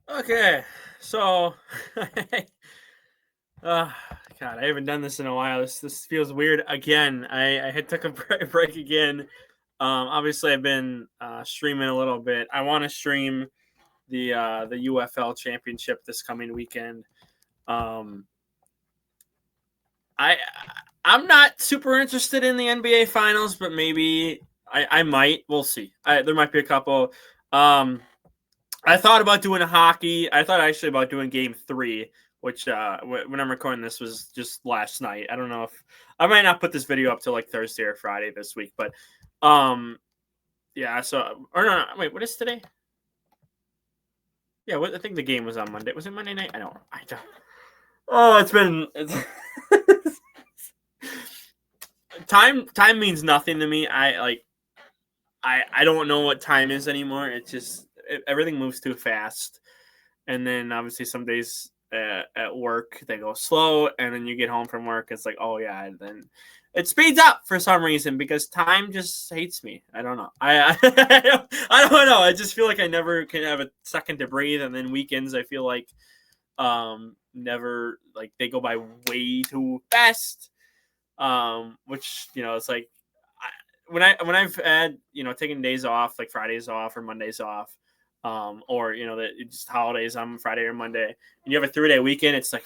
Okay, so, uh, God, I haven't done this in a while. This feels weird again. I had took a break again. Obviously, I've been streaming a little bit. I want to stream the UFL Championship this coming weekend. Um, I I'm not super interested in the NBA Finals, but maybe I might. We'll see. There might be a couple. Um, I thought about doing a hockey. I thought actually about doing game three, which when I'm recording this was just last night. I don't know if I might not put this video up till like Thursday or Friday this week, but um, yeah. So or no, wait, what is today? Yeah, I think the game was on Monday. Was it Monday night? I don't. Oh, it's time means nothing to me. I don't know what time is anymore. Everything moves too fast. And then obviously some days at work they go slow, and then you get home from work, it's like, oh yeah, and then it speeds up for some reason because time just hates me. I don't know. I don't know. I just feel like I never can have a second to breathe, and then weekends I feel like never, like, they go by way too fast. Which, it's like, when I've had, taken days off, like Fridays off or Mondays off, or just holidays on Friday or Monday, and you have a 3-day weekend, it's like,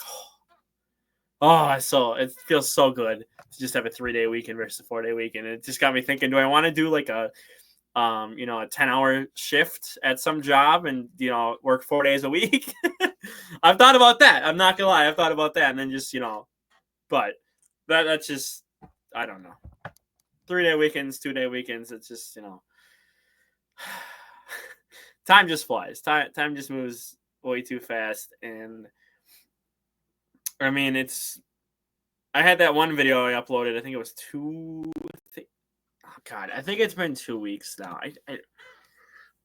so it feels so good to just have a 3-day weekend versus a 4-day weekend. It just got me thinking, do I want to do like a 10-hour shift at some job and work 4 days a week? I've thought about that. I'm not gonna lie, I've thought about that, and then just but that's just, I don't know. 3-day weekends, 2-day weekends. It's just, time just flies. Time just moves way too fast. And I mean, I had that one video I uploaded. I think it was God, I think it's been 2 weeks now.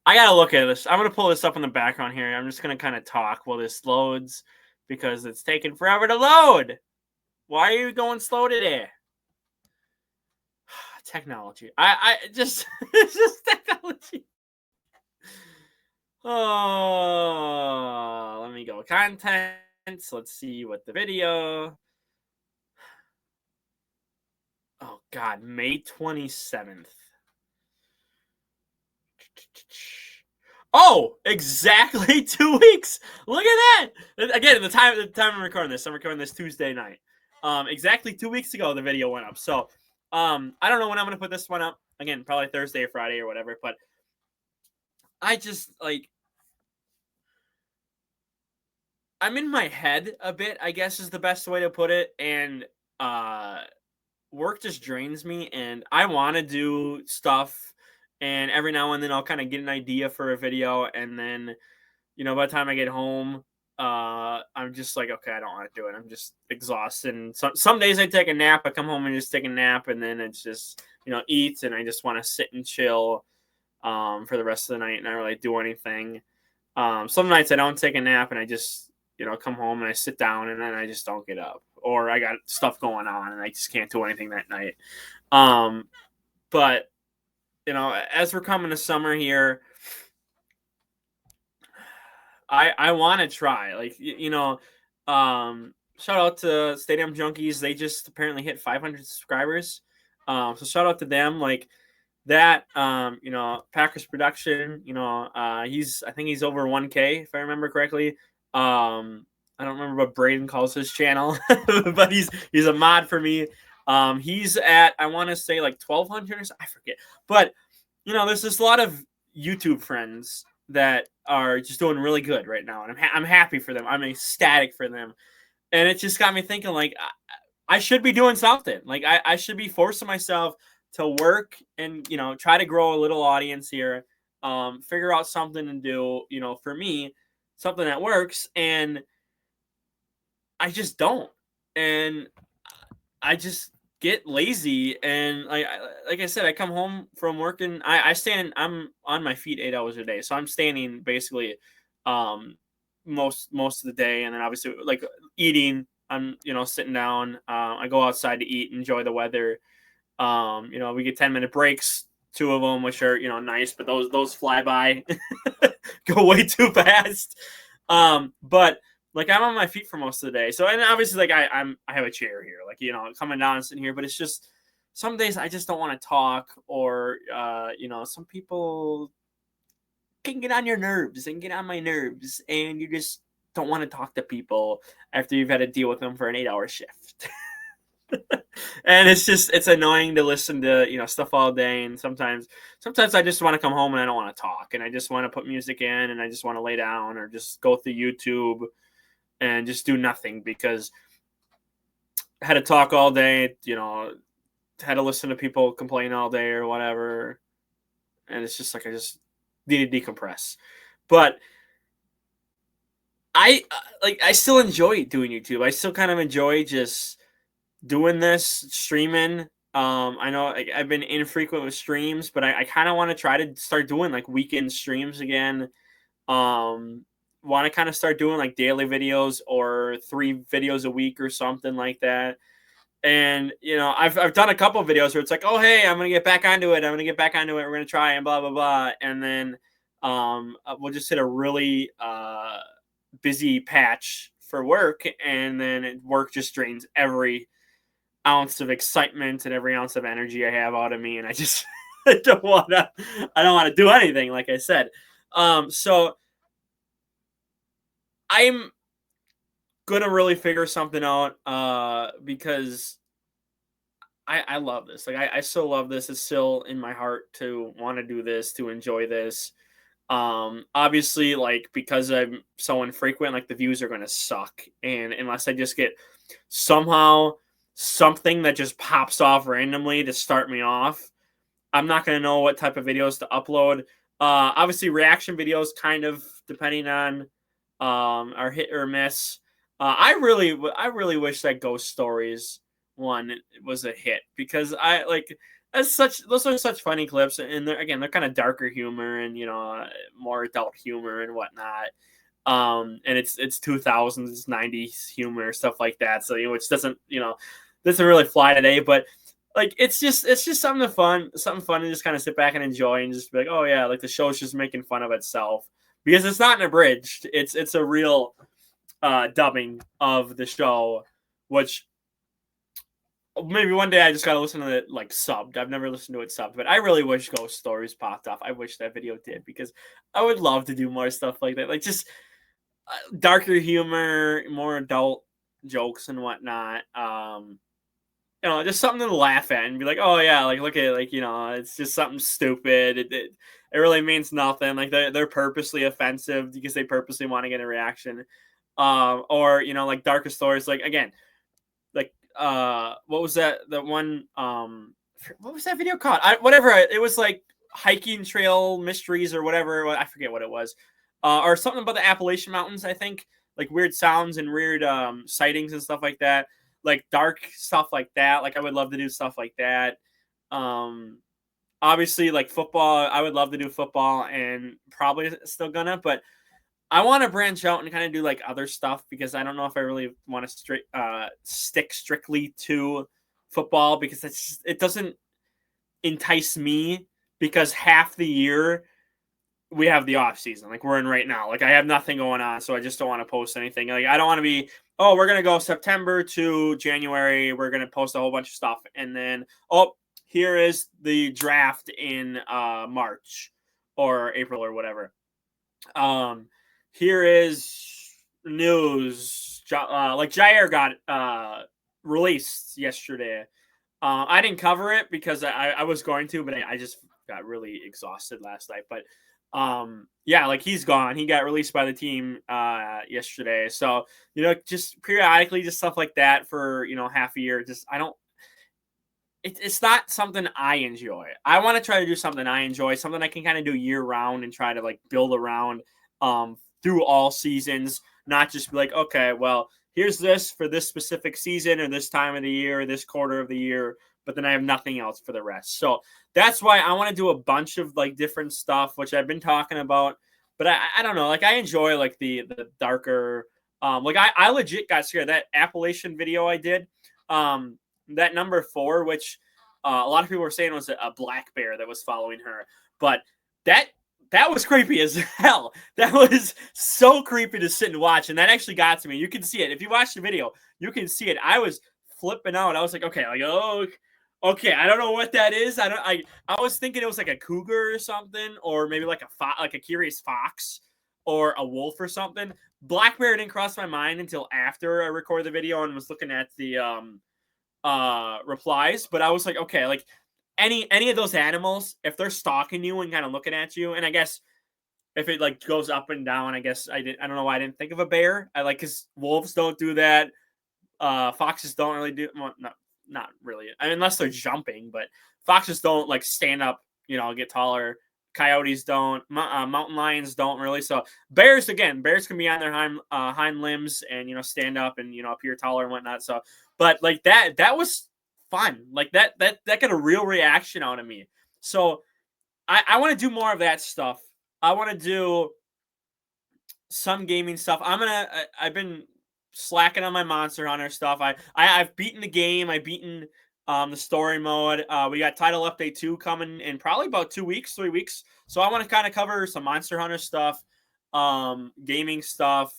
I gotta look at this. I'm gonna pull this up in the background here. I'm just gonna kind of talk while this loads because it's taking forever to load. Why are you going slow today? Technology. I just it's just technology. Oh, let me go contents. Let's see what the video. Oh God, May 27th. Oh, exactly 2 weeks. Look at that. Again, the time I'm recording this, I'm recording this Tuesday night. Exactly 2 weeks ago, the video went up. So, I don't know when I'm gonna put this one up. Again, probably Thursday or Friday or whatever. But I just like, I'm in my head a bit, I guess is the best way to put it. And work just drains me, and I want to do stuff, and every now and then I'll kind of get an idea for a video, and then by the time I get home, I'm just like, okay, I don't want to do it. I'm just exhausted. And some days I take a nap. I come home and just take a nap, and then it's just eat, and I just want to sit and chill for the rest of the night and not really do anything. Some nights I don't take a nap, and I just come home and I sit down, and then I just don't get up, or I got stuff going on and I just can't do anything that night. But as we're coming to summer here, I want to try, like, shout out to Stadium Junkies. They just apparently hit 500 subscribers. So shout out to them. Like that, Packers production, I think he's over 1K if I remember correctly. I don't remember what Braden calls his channel, but he's a mod for me. He's at, I want to say, like 1,200. I forget, but there's just a lot of YouTube friends that are just doing really good right now, and I'm happy for them. I'm ecstatic for them, and it just got me thinking, like, I should be doing something. Like I should be forcing myself to work and try to grow a little audience here, figure out something to do, for me, something that works, and I just don't. And I just get lazy, and like I said, I come home from working. I'm on my feet 8 hours a day, so I'm standing basically most of the day, and then obviously, like, eating, I'm sitting down. I go outside to eat, enjoy the weather. We get 10-minute breaks, two of them, which are nice, but those fly by, go way too fast. But like I'm on my feet for most of the day. So and obviously like I have a chair here, like coming down and sitting here, but it's just some days I just don't want to talk, or some people can get on your nerves and get on my nerves, and you just don't want to talk to people after you've had to deal with them for an 8-hour shift. And it's annoying to listen to stuff all day, and sometimes I just want to come home and I don't want to talk, and I just want to put music in, and I just want to lay down or just go through YouTube and just do nothing, because I had to talk all day, had to listen to people complain all day or whatever, and it's just like I just need to decompress. But I still enjoy doing YouTube. I still kind of enjoy just doing this streaming. I know I've been infrequent with streams, but I kind of want to try to start doing like weekend streams again. Want to kind of start doing like daily videos or 3 videos a week or something like that. And I've done a couple of videos where it's like, oh hey, I'm gonna get back onto it. We're gonna try and blah blah blah, and then we'll just hit a really busy patch for work, and then work just drains every ounce of excitement and every ounce of energy I have out of me, and I just I don't want to do anything, like I said. So I'm gonna really figure something out, because I love this. Like I still love this. It's still in my heart to want to do this, to enjoy this. Obviously, like, because I'm so infrequent, like the views are gonna suck, and unless I just get somehow something that just pops off randomly to start me off, I'm not gonna know what type of videos to upload. Obviously, reaction videos, kind of depending on are hit or miss. I really wish that Ghost Stories one was a hit, because I like those are such funny clips, and they're kind of darker humor, and more adult humor and whatnot. And it's 2000s 90s humor, stuff like that, so which doesn't really fly today, but like it's just something fun to just kind of sit back and enjoy, and just be like, oh yeah, like the show's just making fun of itself, because it's not an abridged, it's a real dubbing of the show, which maybe one day I just gotta listen to it like subbed. I've never listened to it subbed, but I really wish Ghost Stories popped off. I wish that video did, because I would love to do more stuff like that, like just darker humor, more adult jokes and whatnot. Just something to laugh at and be like, oh yeah, like look at, like, it's just something stupid. It really means nothing. Like they're purposely offensive because they purposely want to get a reaction. Or like darker stories, like again, like what was that one what was that video called? It was like hiking trail mysteries or whatever. I forget what it was. Or something about the Appalachian Mountains, I think, like weird sounds and weird sightings and stuff like that, like dark stuff like that. Like I would love to do stuff like that. Obviously, like football, I would love to do football, and probably still gonna, but I want to branch out and kind of do like other stuff, because I don't know if I really want to stick strictly to football, because it doesn't entice me, because half the year we have the off season, like we're in right now. Like I have nothing going on, so I just don't want to post anything. Like I don't want to be, oh, we're gonna go September to January, we're gonna post a whole bunch of stuff, and then here is the draft in March or April or whatever. Here is news. Like Jair got released yesterday. I didn't cover it because I was going to, but I just got really exhausted last night. But yeah, like he's gone. He got released by the team yesterday. So just periodically, just stuff like that for half a year. Just I don't. It's not something I enjoy. I want to try to do something I enjoy, something I can kind of do year round, and try to like build around through all seasons, not just be like, okay, well, here's this for this specific season or this time of the year, or this quarter of the year, but then I have nothing else for the rest. So that's why I want to do a bunch of like different stuff, which I've been talking about, but I don't know, like I enjoy like the darker, like I legit got scared. That Appalachian video I did, that number 4, which a lot of people were saying was a black bear that was following her, but that that was creepy as hell. That was so creepy to sit and watch, and that actually got to me. You can see it if you watch the video. You can see it. I was flipping out. I was like, okay, like, oh, okay. I don't know what that is. I was thinking it was like a cougar or something, or maybe like like a curious fox or a wolf or something. Black bear didn't cross my mind until after I recorded the video and was looking at the replies. But I was like, okay, like any of those animals, if they're stalking you and kind of looking at you, and I guess if it like goes up and down, I guess I don't know why I didn't think of a bear. I like because wolves don't do that. Foxes don't really do, well, not really. I mean, unless they're jumping, but foxes don't like stand up, get taller. Coyotes don't. Mountain lions don't really. So bears, again, bears can be on their hind limbs and stand up and appear taller and whatnot. So, but like that was fun. Like that got a real reaction out of me. So I want to do more of that stuff. I want to do some gaming stuff. I've been slacking on my Monster Hunter stuff. I've beaten the game. I've beaten the story mode. We got Title Update 2 coming in probably about 2 weeks, 3 weeks. So I want to kind of cover some Monster Hunter stuff, gaming stuff.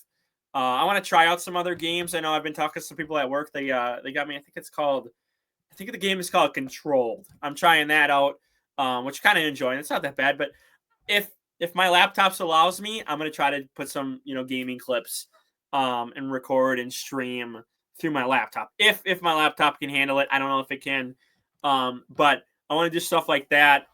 I want to try out some other games. I know I've been talking to some people at work. They got me. I think the game is called Controlled. I'm trying that out, which kind of enjoying. It's not that bad, but if my laptop allows me, I'm gonna try to put some gaming clips and record and stream through my laptop. If my laptop can handle it, I don't know if it can, but I want to do stuff like that.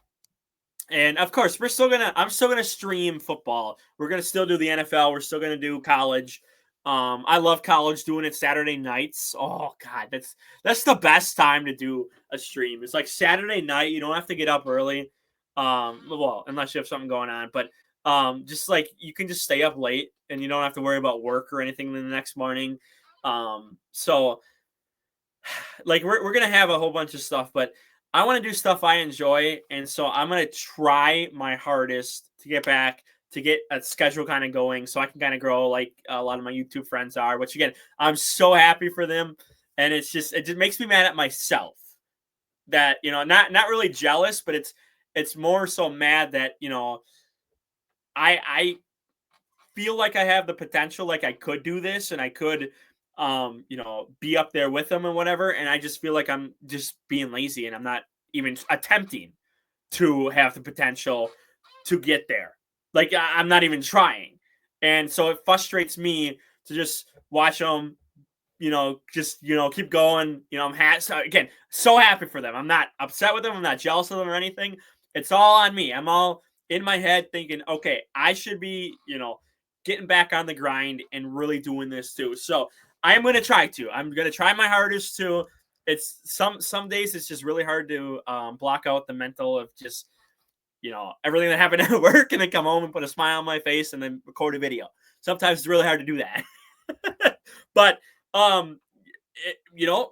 And of course, I'm still gonna stream football. We're gonna still do the NFL. We're still gonna do college. I love college, doing it Saturday nights. Oh God, that's the best time to do a stream. It's like Saturday night. You don't have to get up early. Well, unless you have something going on, but just like you can just stay up late and you don't have to worry about work or anything the next morning. So like we're gonna have a whole bunch of stuff, but I want to do stuff I enjoy, and so I'm gonna try my hardest to get back to get a schedule kind of going, so I can kind of grow like a lot of my YouTube friends are. Which again, I'm so happy for them, and it just makes me mad at myself that not really jealous, but it's more so mad that I feel like I have the potential, like I could do this and I could be up there with them and whatever, and I just feel like I'm just being lazy and I'm not even attempting to have the potential to get there. Like I'm not even trying, and so it frustrates me to just watch them just keep going. Again, so happy for them. I'm not upset with them. I'm not jealous of them or anything. It's all on me. I'm all in my head thinking, okay, I should be, getting back on the grind and really doing this too. So I'm going to try to. I'm going to try my hardest to. It's some days it's just really hard to block out the mental of just, everything that happened at work and then come home and put a smile on my face and then record a video. Sometimes it's really hard to do that. But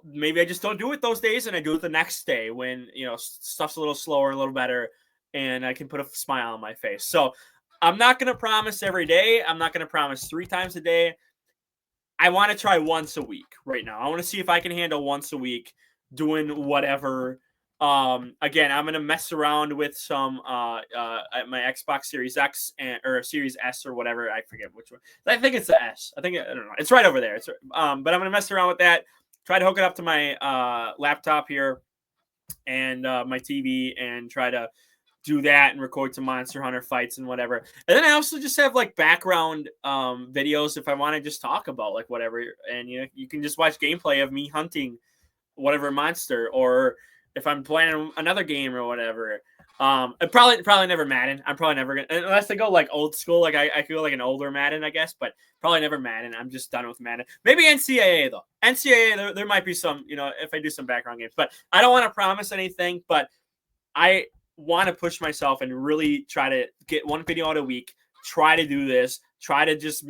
maybe I just don't do it those days and I do it the next day when, stuff's a little slower, a little better, and I can put a smile on my face. So I'm not going to promise every day. I'm not going to promise 3 times a day. I want to try once a week right now. I want to see if I can handle once a week doing whatever. Again, I'm going to mess around with some at my Xbox Series X or Series S or whatever. I forget which one. I think it's the S. I don't know. It's right over there. But I'm going to mess around with that. Try to hook it up to my laptop here and my TV and try to do that and record some Monster Hunter fights and whatever. And then I also just have like background videos if I want to just talk about like whatever. And you can just watch gameplay of me hunting whatever monster, or if I'm playing another game or whatever. Probably never Madden. I'm probably never gonna, unless I go like old school. Like I feel like an older Madden, I guess, but probably never Madden. I'm just done with Madden. Maybe NCAA though. NCAA there might be some, if I do some background games, but I don't want to promise anything. But I want to push myself and really try to get one video out a week. Try to do this. Try to just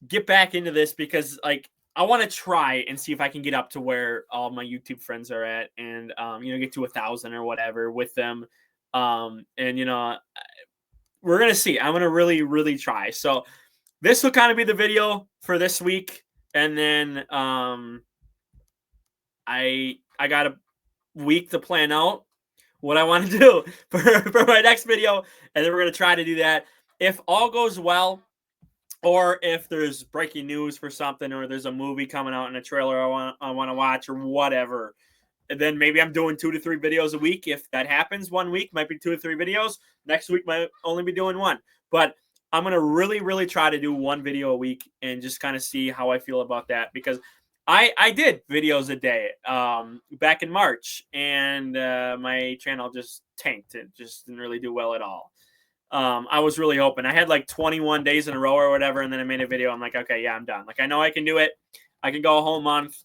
get back into this because like I want to try and see if I can get up to where all my YouTube friends are at and, get to 1,000 or whatever with them. And, we're going to see. I'm going to really, really try. So this will kind of be the video for this week. And then I got a week to plan out what I want to do for my next video, and then we're gonna try to do that. If all goes well, or if there's breaking news for something, or there's a movie coming out in a trailer I want to watch, or whatever, and then maybe I'm doing 2 to 3 videos a week. If that happens, 1 week might be 2 to 3 videos. Next week might only be doing 1. But I'm gonna really try to do 1 video a week and just kind of see how I feel about that, because I did videos a day back in March, and my channel just tanked. It just didn't really do well at all. I was really hoping. I had like 21 days in a row or whatever, and then I made a video. I'm like, okay, yeah, I'm done. Like, I know I can do it. I can go a whole month.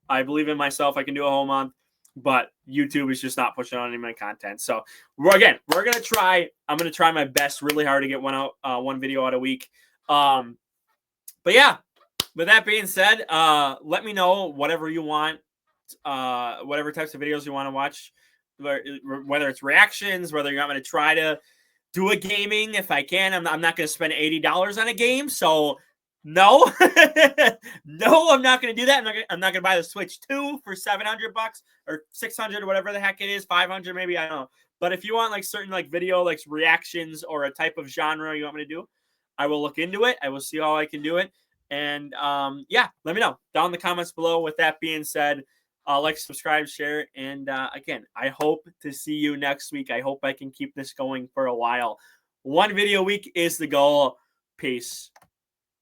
I believe in myself. I can do a whole month, but YouTube is just not pushing on any of my content. So we're gonna try. I'm gonna try my best, really hard, to get one video out a week. But yeah, with that being said, let me know whatever you want, whatever types of videos you want to watch, whether it's reactions, whether you want me to try to do a gaming if I can. I'm not going to spend $80 on a game, so no, no, I'm not going to do that. I'm not going to buy the Switch 2 for $700 or $600 or whatever the heck it is, $500 maybe, I don't know. But if you want like certain like video like reactions or a type of genre you want me to do, I will look into it. I will see how I can do it. And yeah, let me know down in the comments below. With that being said, like, subscribe, share, and again, I hope to see you next week. I hope I can keep this going for a while. 1 video a week is the goal. Peace.